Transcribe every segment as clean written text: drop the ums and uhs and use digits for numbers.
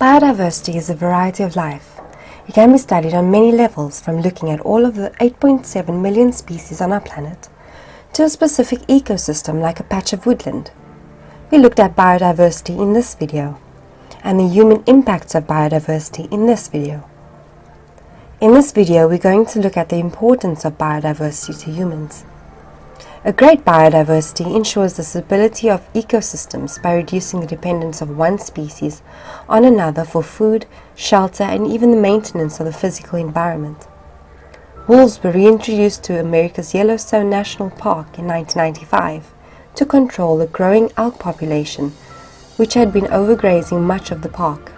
Biodiversity is a variety of life. It can be studied on many levels, from looking at all of the 8.7 million species on our planet to a specific ecosystem like a patch of woodland. We looked at biodiversity in this video and the human impacts of biodiversity in this video. In this video, we're going to look at the importance of biodiversity to humans. A great biodiversity ensures the stability of ecosystems by reducing the dependence of one species on another for food, shelter, and even the maintenance of the physical environment. Wolves were reintroduced to America's Yellowstone National Park in 1995 to control the growing elk population, which had been overgrazing much of the park.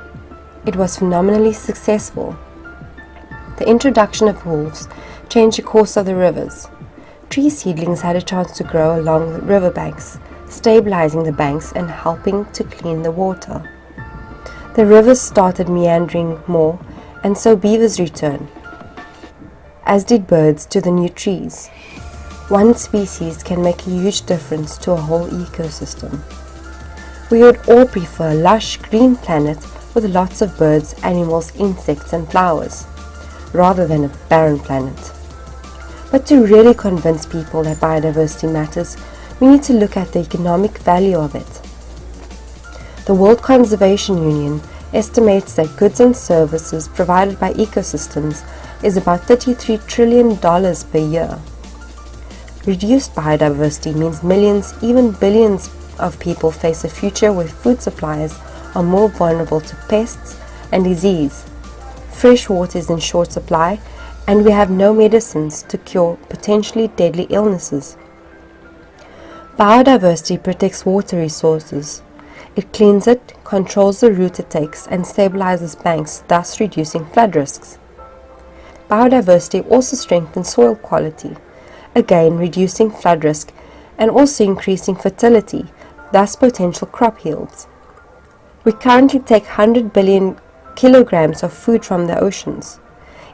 It was phenomenally successful. The introduction of wolves changed the course of the rivers. Tree seedlings had a chance to grow along the riverbanks, stabilising the banks and helping to clean the water. The rivers started meandering more, and so beavers returned, as did birds to the new trees. One species can make a huge difference to a whole ecosystem. We would all prefer a lush green planet with lots of birds, animals, insects and flowers, rather than a barren planet. But to really convince people that biodiversity matters, we need to look at the economic value of it. The World Conservation Union estimates that goods and services provided by ecosystems is about $33 trillion per year. Reduced biodiversity means millions, even billions of people face a future where food supplies are more vulnerable to pests and disease. Fresh water is in short supply, and we have no medicines to cure potentially deadly illnesses. Biodiversity protects water resources. It cleans it, controls the route it takes, and stabilizes banks, thus reducing flood risks. Biodiversity also strengthens soil quality, again reducing flood risk and also increasing fertility, thus potential crop yields. We currently take 100 billion kilograms of food from the oceans.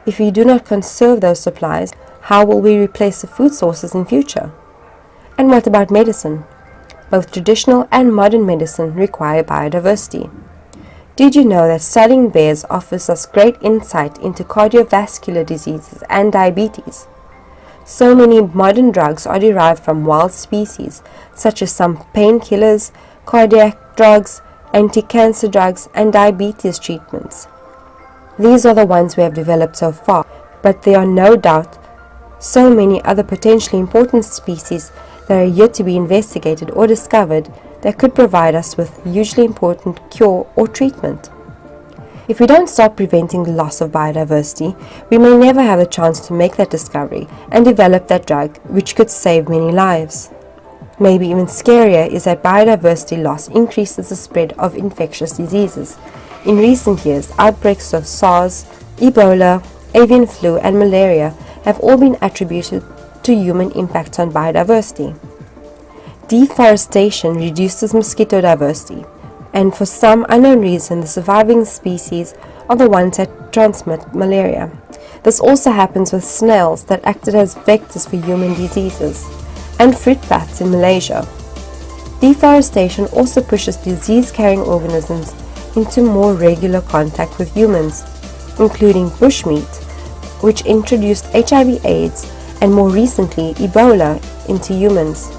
If we do not conserve those supplies, how will we replace the food sources in future? And what about medicine? Both traditional and modern medicine require biodiversity. Did you know that studying bears offers us great insight into cardiovascular diseases and diabetes? So many modern drugs are derived from wild species, such as some painkillers, cardiac drugs, anti-cancer drugs, and diabetes treatments. These are the ones we have developed so far, but there are no doubt so many other potentially important species that are yet to be investigated or discovered that could provide us with hugely important cure or treatment. If we don't start preventing the loss of biodiversity, we may never have a chance to make that discovery and develop that drug which could save many lives. Maybe even scarier is that biodiversity loss increases the spread of infectious diseases. In recent years, outbreaks of SARS, Ebola, avian flu and malaria have all been attributed to human impacts on biodiversity. Deforestation reduces mosquito diversity, and for some unknown reason the surviving species are the ones that transmit malaria. This also happens with snails that acted as vectors for human diseases, and fruit bats in Malaysia. Deforestation also pushes disease-carrying organisms into more regular contact with humans, including bushmeat, which introduced HIV/AIDS and more recently Ebola into humans.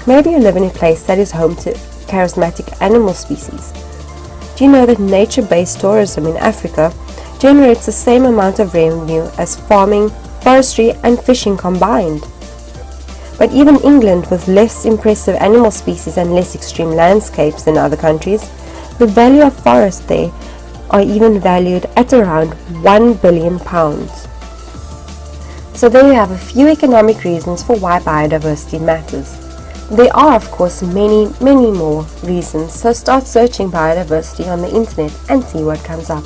Maybe you live in a place that is home to charismatic animal species. Do you know that nature-based tourism in Africa generates the same amount of revenue as farming, forestry and fishing combined? But even England, with less impressive animal species and less extreme landscapes than other countries, the value of forests there are even valued at around £1 billion. So there you have a few economic reasons for why biodiversity matters. There are of course many more reasons, so start searching biodiversity on the internet and see what comes up.